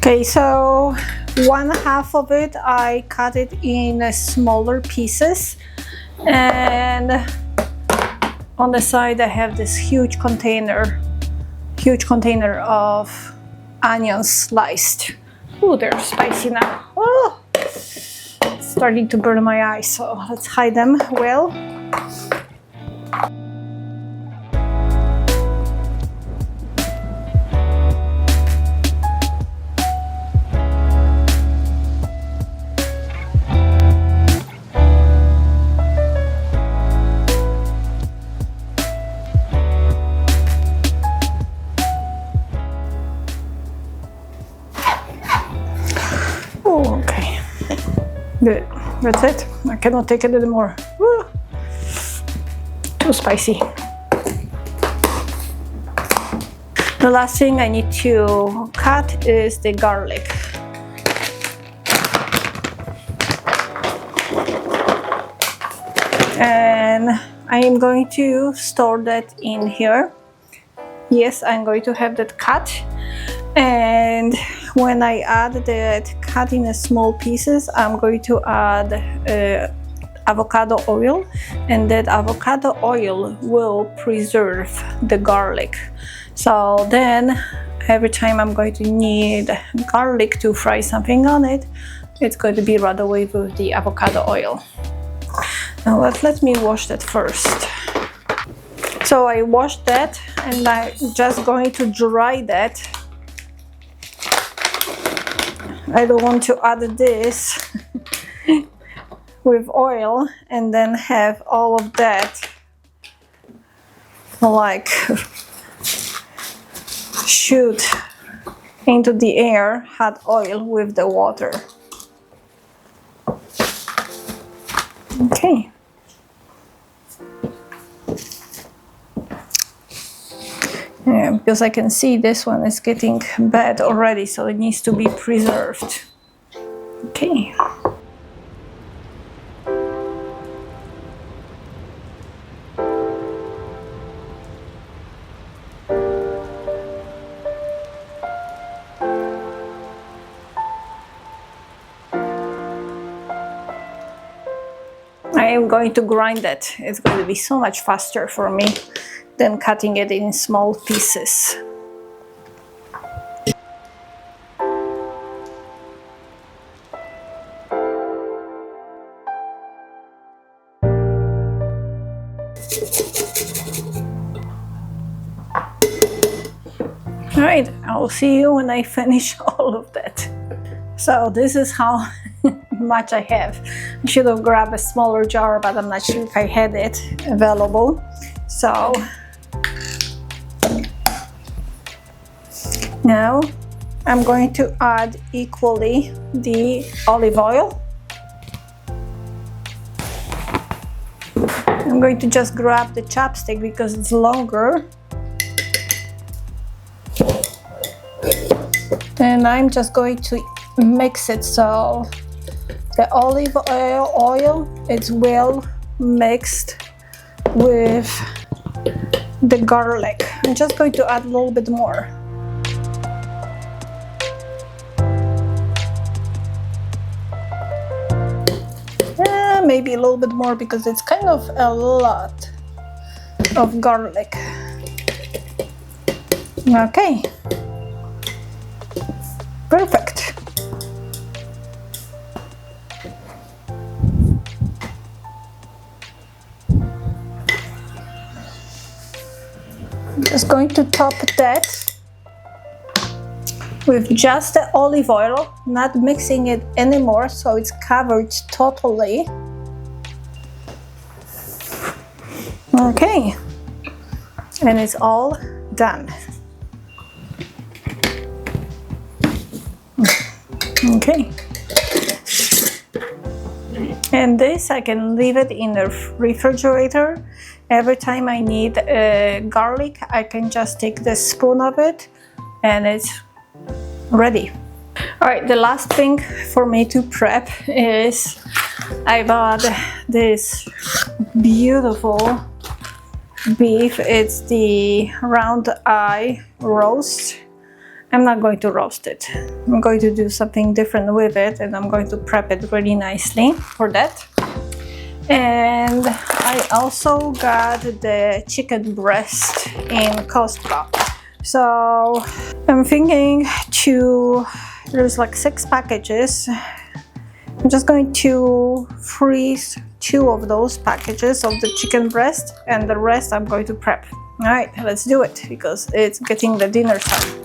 Okay, so 1/2 of it I cut it in smaller pieces, and on the side I have this huge container of onions sliced. Oh, they're spicy now. Oh, it's starting to burn my eyes, so let's hide them well. Oh, okay. Good. That's it. I cannot take it anymore. Woo. Too spicy. The last thing I need to cut is the garlic. And I am going to store that in here. Yes, I'm going to have that cut. And when I add that cut in small pieces, I'm going to add avocado oil, and that avocado oil will preserve the garlic. So then every time I'm going to need garlic to fry something on it, it's going to be right away with the avocado oil. Now let me wash that first. So I washed that, and I'm just going to dry that. I don't want to add this with oil and then have all of that like shoot into the air, hot oil with the water. Okay. Yeah, because I can see this one is getting bad already, so it needs to be preserved. Okay. I am going to grind that. It's going to be so much faster for me than cutting it in small pieces. Alright, I'll see you when I finish all of that. So this is how much I have. I should have grabbed a smaller jar, but I'm not sure if I had it available. So now I'm going to add equally the olive oil. I'm going to just grab the chopstick because it's longer. And I'm just going to mix it so the olive oil is well mixed with the garlic. I'm just going to add a little bit more. Maybe a little bit more because it's kind of a lot of garlic. Okay. Perfect. I'm just going to top that with just the olive oil, not mixing it anymore, so it's covered totally. Okay, and it's all done. Okay, and this I can leave it in the refrigerator. Every time I need garlic, I can just take the spoon of it and it's ready. All right, the last thing for me to prep is I bought this beautiful beef. It's the round eye roast, I'm not going to roast it. I'm going to do something different with it, and I'm going to prep it really nicely for that. And I also got the chicken breast in Costco. So I'm thinking there's like 6 packages. I'm just going to freeze 2 of those packages of the chicken breast, and the rest I'm going to prep. All right, let's do it because it's getting the dinner time.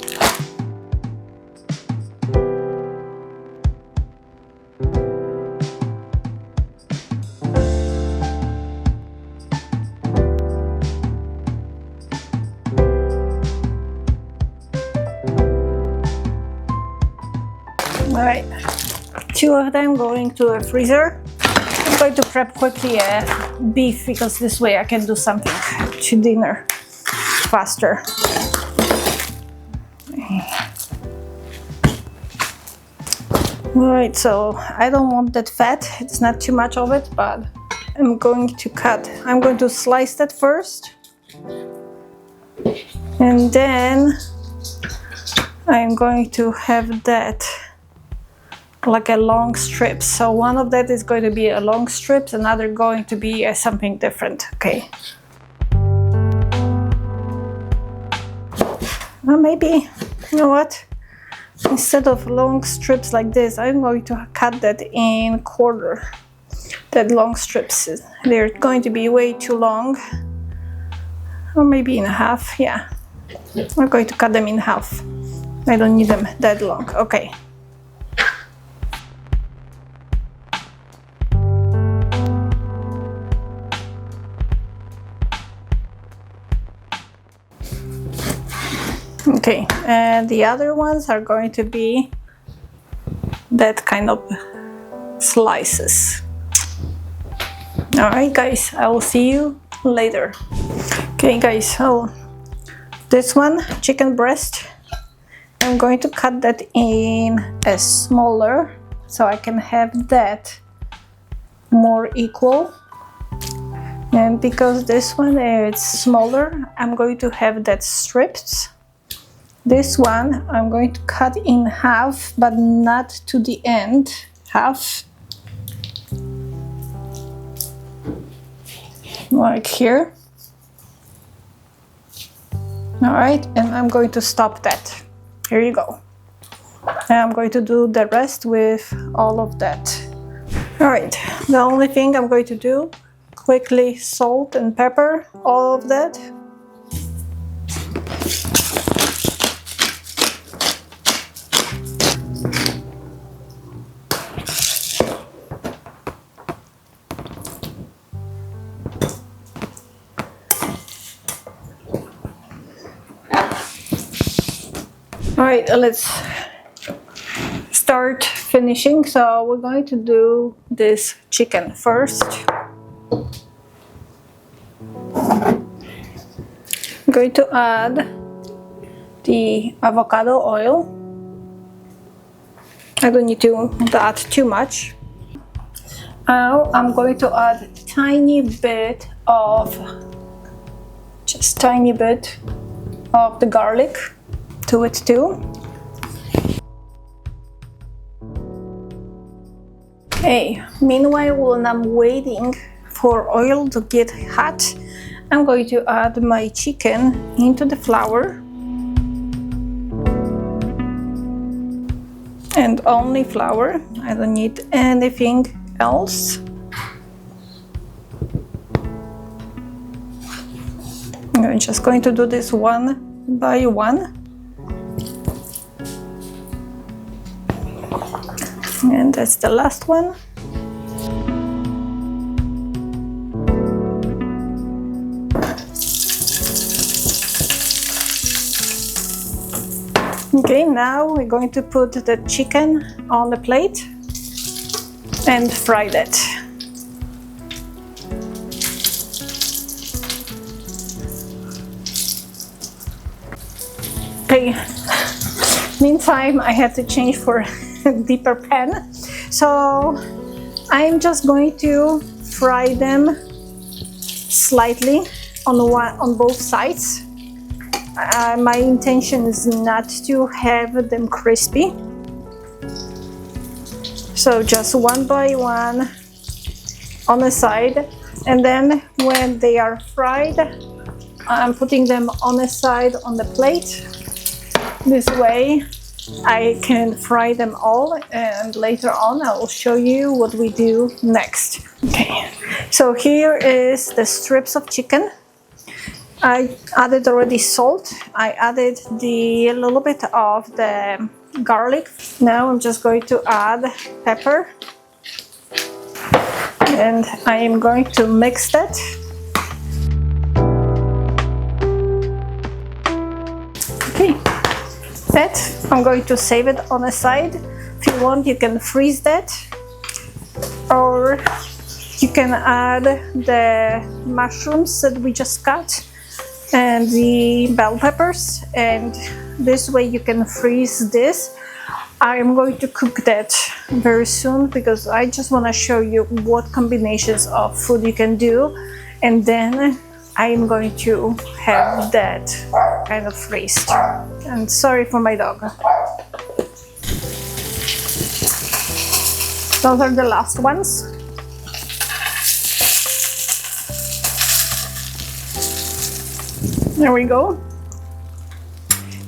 All right, 2 of them going to a freezer. I'm going to prep quickly beef because this way I can do something to dinner faster. All right, so I don't want that fat. It's not too much of it, but I'm going to slice that first. And then I'm going to have that like a long strip. So one of that is going to be a long strips, another going to be something different. Okay. Well, maybe, you know what? Instead of long strips like this, I'm going to cut that in quarter. That long strips, they're going to be way too long. Or maybe in half, yeah. I'm going to cut them in half. I don't need them that long. Okay. Okay, and the other ones are going to be that kind of slices. All right, guys, I will see you later. Okay, guys, so this one, chicken breast, I'm going to cut that in a smaller so I can have that more equal. And because this one is smaller, I'm going to have that strips. This one I'm going to cut in half, but not to the end, half. Like here. All right, and I'm going to stop that. Here you go. And I'm going to do the rest with all of that. All right, the only thing I'm going to do, quickly salt and pepper all of that. All right, let's start finishing. So we're going to do this chicken first. I'm going to add the avocado oil. I don't need to add too much. Now I'm going to add a tiny bit of, just tiny bit of the garlic to it too. Okay, meanwhile, when I'm waiting for oil to get hot, I'm going to add my chicken into the flour. And only flour, I don't need anything else. I'm just going to do this one by one. And that's the last one. Okay, now we're going to put the chicken on the plate and fry that. Okay, meantime I have to change for a deeper pan. So I'm just going to fry them slightly on both sides. My intention is not to have them crispy. So just one by one on the side, and then when they are fried, I'm putting them on the side on the plate. This way I can fry them all, and later on I will show you what we do next. Okay, so here is the strips of chicken. I added already salt. I added the little bit of the garlic. Now I'm just going to add pepper, and I am going to mix that. Okay, that I'm going to save it on the side. If you want, you can freeze that, or you can add the mushrooms that we just cut and the bell peppers, and this way you can freeze this. I am going to cook that very soon because I just want to show you what combinations of food you can do, and then I am going to have that kind of freezed. And sorry for my dog. Those are the last ones. There we go.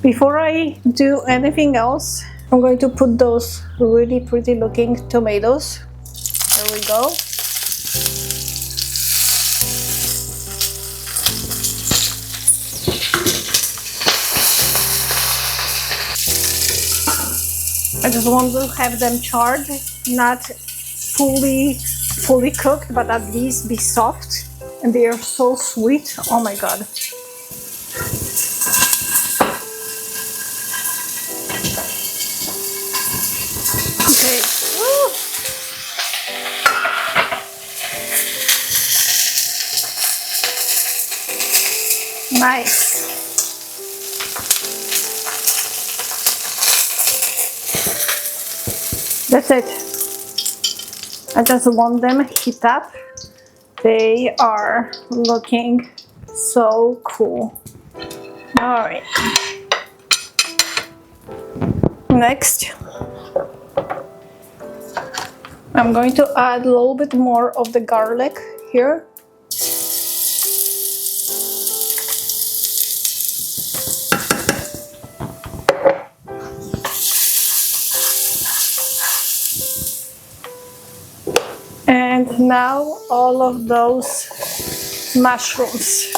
Before I do anything else, I'm going to put those really pretty looking tomatoes. There we go. I just want to have them charred, not fully cooked, but at least be soft. And they are so sweet. Oh my god. Okay. Woo. Nice. That's it. I just want them heat up. They are looking so cool. All right. Next, I'm going to add a little bit more of the garlic here. And now all of those mushrooms.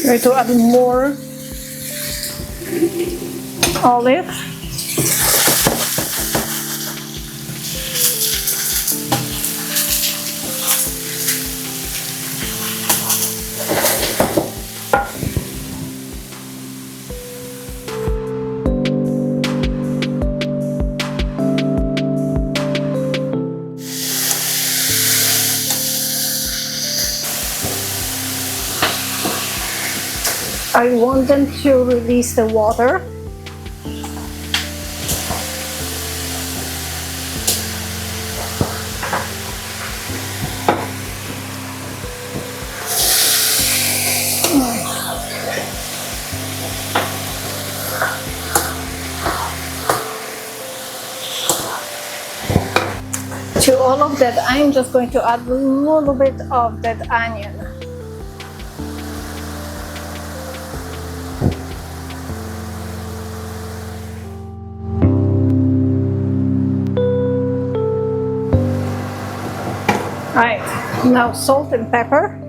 I'm going to add more olive. I want them to release the water. To all of that, I'm just going to add a little bit of that onion. Alright, now salt and pepper.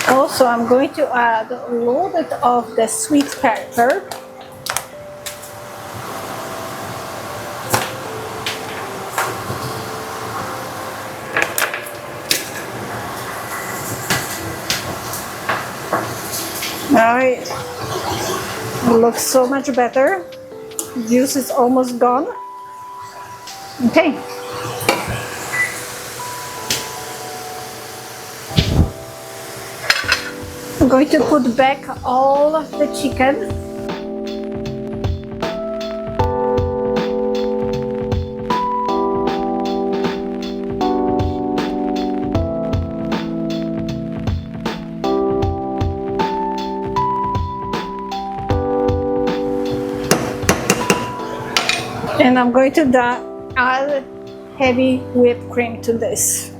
Also, I'm going to add a little bit of the sweet pepper. Alright, it looks so much better. juice is almost gone. Okay. I'm going to put back all of the chicken. And I'm going to add heavy whipped cream to this.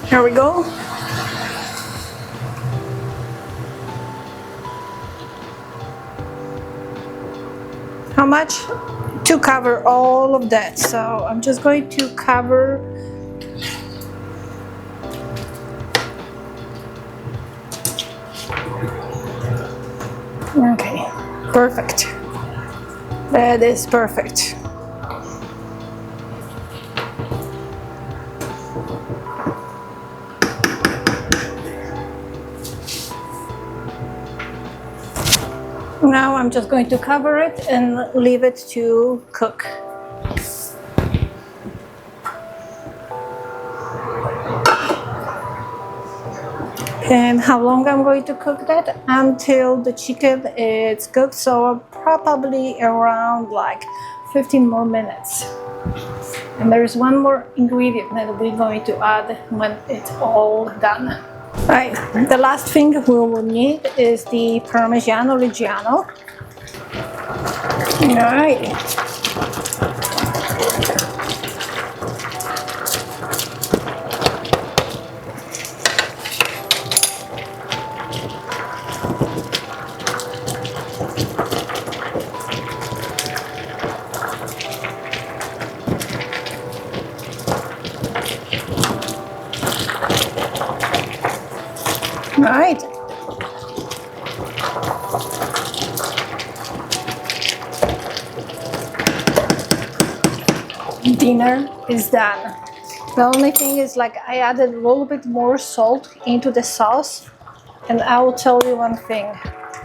Here we go. How much? To cover all of that. So I'm just going to cover okay, perfect. That is perfect. Now I'm just going to cover it and leave it to cook. And how long I'm going to cook that? Until the chicken is cooked, so probably around like 15 more minutes. And there's one more ingredient that we're going to add when it's all done. Right, the last thing we will need is the Parmigiano Reggiano. All right. Right. Dinner is done. The only thing is, like, I added a little bit more salt into the sauce, and I will tell you one thing,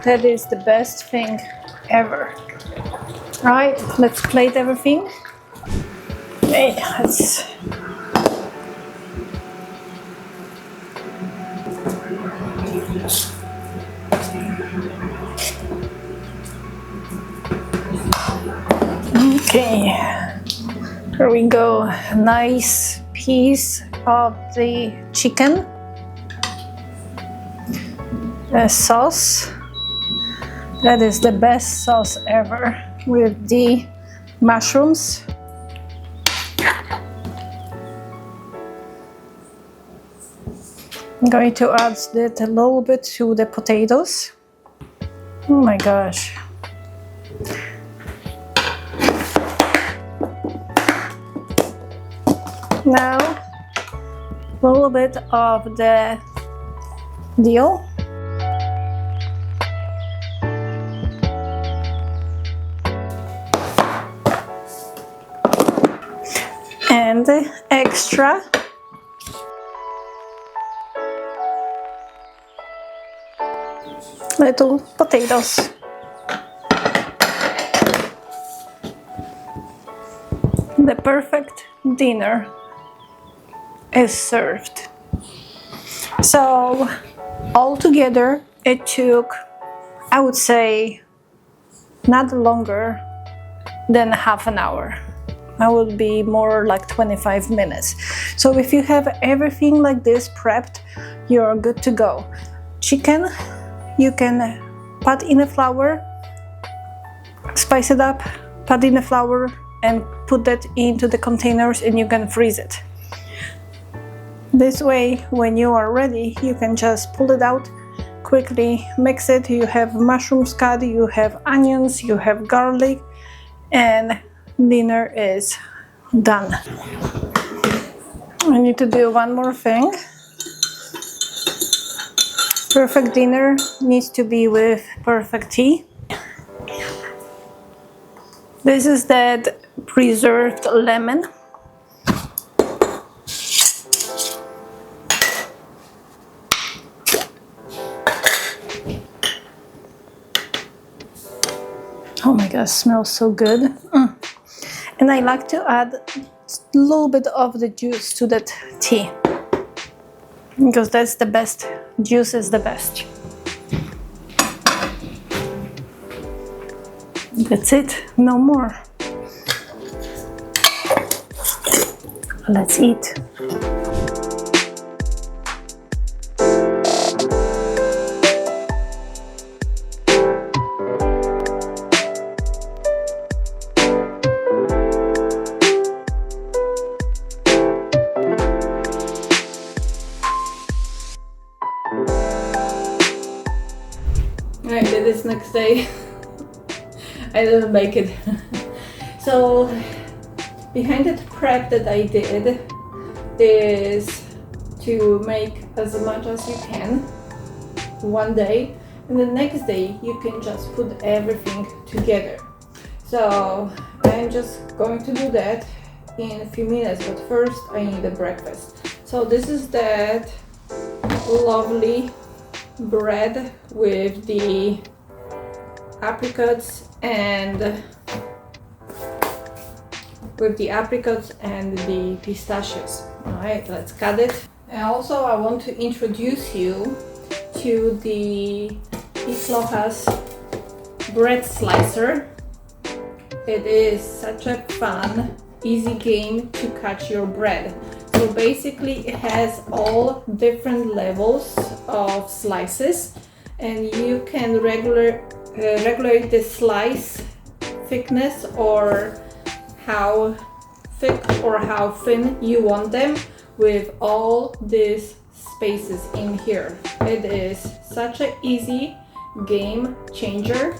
that is the best thing ever. Right, let's plate everything. Okay, let's okay, here we go. A nice piece of the chicken, the sauce. That is the best sauce ever, with the mushrooms. I'm going to add that a little bit to the potatoes. Oh my gosh. Now, a little bit of the dill. And the extra little potatoes. The perfect dinner is served. So altogether it took, I would say, not longer than half an hour. I would be more like 25 minutes. So if you have everything like this prepped, you're good to go. Chicken, you can put in the flour, spice it up, put in the flour, and put that into the containers, and you can freeze it. This way, when you are ready, you can just pull it out, quickly mix it. You have mushrooms cut, you have onions, you have garlic, and dinner is done. I need to do one more thing. Perfect dinner needs to be with perfect tea. This is that preserved lemon. It smells so good. And I like to add a little bit of the juice to that tea, because that's the best. Juice is the best. That's it, no more. Let's eat. I did this next day. I didn't make it. So behind that prep that I did is to make as much as you can one day, and the next day you can just put everything together. So I'm just going to do that in a few minutes, but first I need a breakfast. So this is that lovely bread with the apricots and the pistachios. All right, let's cut it. And also I want to introduce you to the Piclochas bread slicer. It is such a fun, easy game to cut your bread. So basically it has all different levels of slices, and you can regulate the slice thickness, or how thick or how thin you want them, with all these spaces in here. It is such an easy game changer.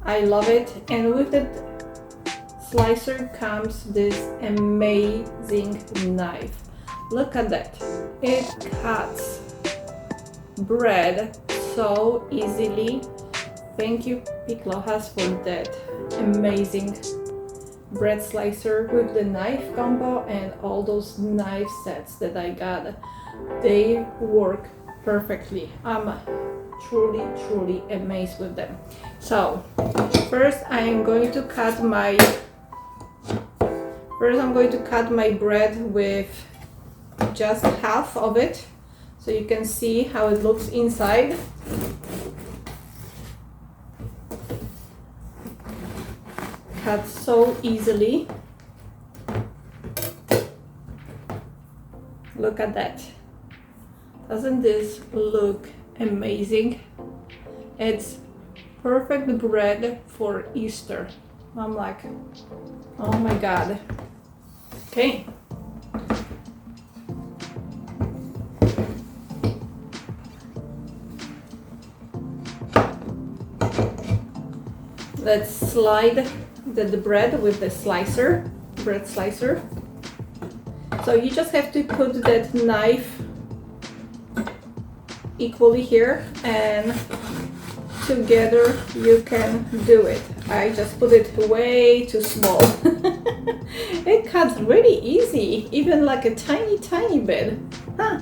I love it. And with the slicer comes this amazing knife. Look at that. It cuts bread so easily. Thank you, Piclochas, for that amazing bread slicer with the knife combo and all those knife sets that I got. They work perfectly. I'm truly amazed with them. So first I'm going to cut my bread with just half of it, so you can see how it looks inside. Cut so easily. Look at that. Doesn't this look amazing? It's perfect bread for Easter. I'm like, oh my god. Okay. Let's slide the bread with the bread slicer. So you just have to put that knife equally here, and together you can do it. I just put it way too small. It cuts really easy, even like a tiny bit. Huh.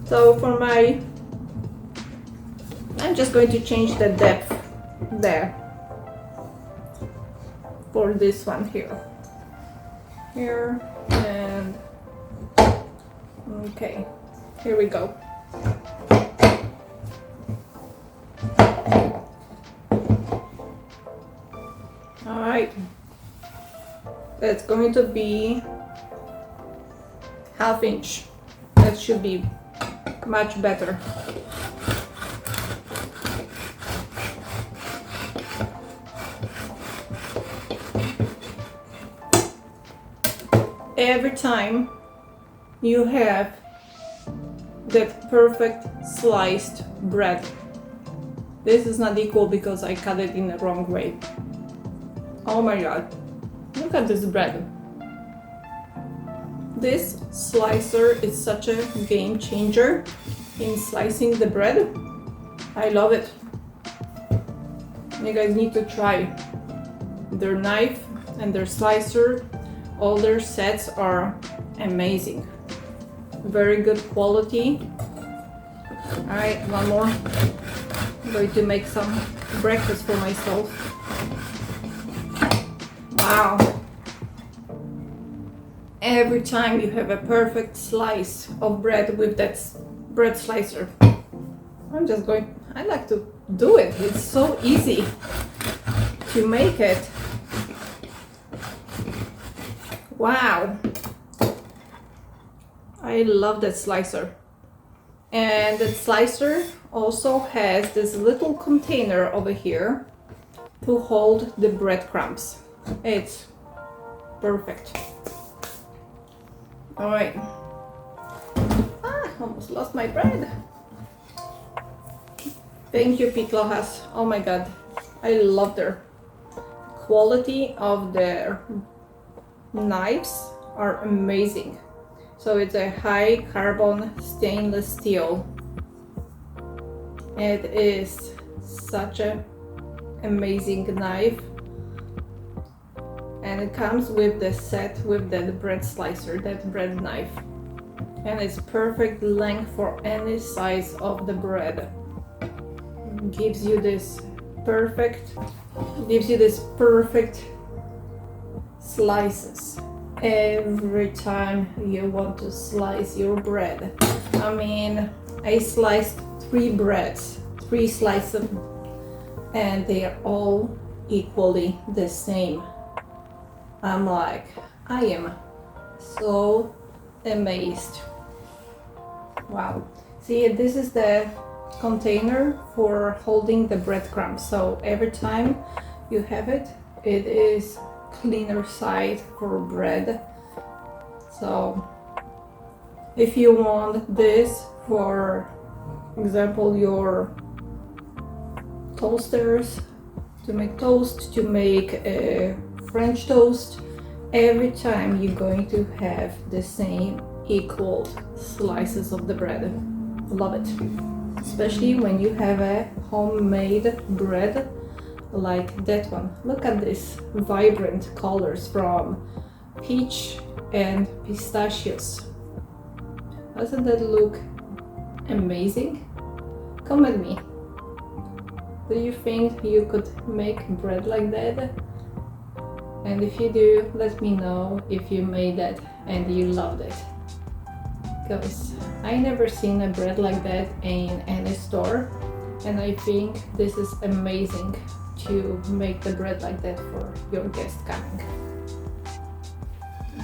So I'm just going to change the depth there for this one here and okay, here we go. All right, that's going to be ½ inch. That should be much better. Every time you have that perfect sliced bread. This is not equal because I cut it in the wrong way. Oh my god, look at this bread. This slicer is such a game changer in slicing the bread. I love it. You guys need to try their knife and their slicer. All their sets are amazing. Very good quality. All right, one more going to make some breakfast for myself. Wow. Every time you have a perfect slice of bread with that bread slicer. I like to do it. It's so easy to make it. Wow. I love that slicer. And that slicer also has this little container over here to hold the breadcrumbs. It's perfect. All right. Almost lost my bread. Thank you, Piklohas. Oh my God, I love their quality of their knives are amazing. So it's a high carbon stainless steel. It is such an amazing knife. And it comes with the set with that bread slicer, that bread knife. And it's perfect length for any size of the bread. It gives you this perfect slices every time you want to slice your bread. I mean, I sliced 3 slices, and they are all equally the same. I'm like, I am so amazed. Wow. See, this is the container for holding the breadcrumbs. So every time you have it, it is cleaner side for bread. So if you want this, for example, your toasters, to make toast, to make a French toast, every time you're going to have the same equal slices of the bread. Love it. Especially when you have a homemade bread like that one. Look at this vibrant colors from peach and pistachios. Doesn't that look amazing? Come with me. Do you think you could make bread like that? And if you do, let me know if you made that and you loved it. Because I never seen a bread like that in any store, and I think this is amazing to make the bread like that for your guest coming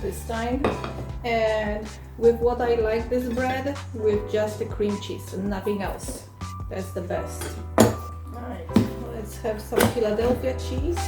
this time. And with what I like this bread, with just the cream cheese and nothing else. That's the best. Alright, let's have some Philadelphia cheese.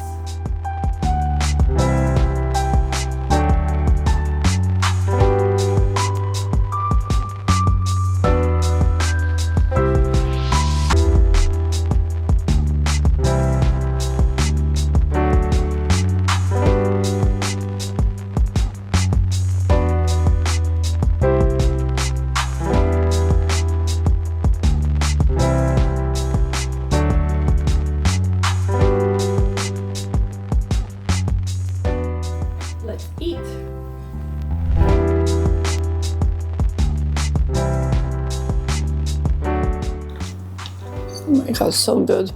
Eat. Oh my God, so good.